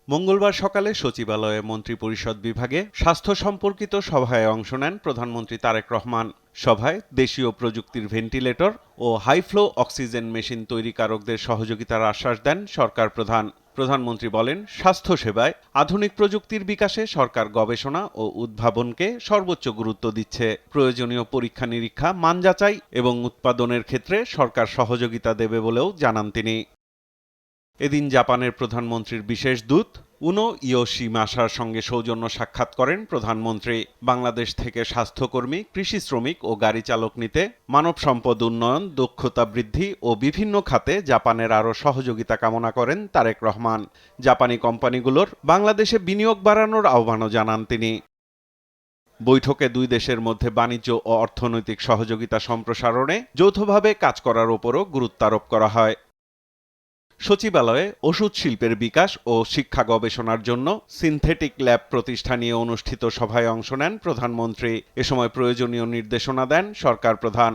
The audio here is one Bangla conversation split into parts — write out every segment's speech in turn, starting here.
মঙ্গলবার সকালে সচিবালয়ে মন্ত্রিপরিষদ বিভাগে স্বাস্থ্য সম্পর্কিত সভায় অংশ নেন প্রধানমন্ত্রী তারেক রহমান। সভায় দেশীয় প্রযুক্তির ভেন্টিলেটর ও হাইফ্লো অক্সিজেন মেশিন তৈরিকারকদের সহযোগিতার আশ্বাস দেন সরকার প্রধান। প্রধানমন্ত্রী বলেন, স্বাস্থ্যসেবায় আধুনিক প্রযুক্তির বিকাশে সরকার গবেষণা ও উদ্ভাবনকে সর্বোচ্চ গুরুত্ব দিচ্ছে। প্রয়োজনীয় পরীক্ষা নিরীক্ষা, মান যাচাই এবং উৎপাদনের ক্ষেত্রে সরকার সহযোগিতা দেবে বলেও জানান তিনি। এদিন জাপানের প্রধানমন্ত্রীর বিশেষ দূত উনো ইয়োশিমাসার সঙ্গে সৌজন্য সাক্ষাৎ করেন প্রধানমন্ত্রী। বাংলাদেশ থেকে স্বাস্থ্যকর্মী, কৃষি শ্রমিক ও গাড়ি চালক নিতে মানব সম্পদ উন্নয়ন, দক্ষতা বৃদ্ধি ও বিভিন্ন খাতে জাপানের আরও সহযোগিতা কামনা করেন তারেক রহমান। জাপানি কোম্পানিগুলোর বাংলাদেশে বিনিয়োগ বাড়ানোর আহ্বানও জানান তিনি। বৈঠকে দুই দেশের মধ্যে বাণিজ্য ও অর্থনৈতিক সহযোগিতা সম্প্রসারণে যৌথভাবে কাজ করার ওপরও গুরুত্বারোপ করা হয়। সচিবালয়ে ওষুধ শিল্পের বিকাশ ও শিক্ষা গবেষণার জন্য সিনথেটিক ল্যাব প্রতিষ্ঠা নিয়ে অনুষ্ঠিত সভায় অংশ নেন প্রধানমন্ত্রী। এ সময় প্রয়োজনীয় নির্দেশনা দেন সরকার প্রধান।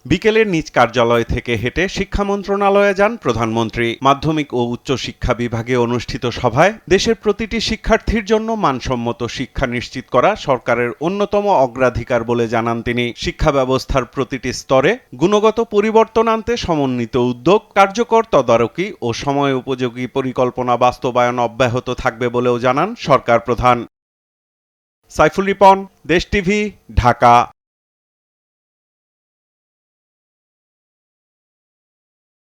বিকেলে নিজ কার্যালয় থেকে হেঁটে শিক্ষা মন্ত্রণালয়ে যান প্রধানমন্ত্রী। মাধ্যমিক ও উচ্চ শিক্ষা বিভাগে অনুষ্ঠিত সভায় দেশের প্রতিটি শিক্ষার্থীর জন্য মানসম্মত শিক্ষা নিশ্চিত করা সরকারের অন্যতম অগ্রাধিকার বলে জানান তিনি। শিক্ষা ব্যবস্থার প্রতিটি স্তরে গুণগত পরিবর্তন আনতে সমন্বিত উদ্যোগ, কার্যকর তদারকি ও সময় উপযোগী পরিকল্পনা বাস্তবায়ন অব্যাহত থাকবে বলেও জানান সরকার প্রধান। সাইফুল রিপন, দেশ টিভি, ঢাকা।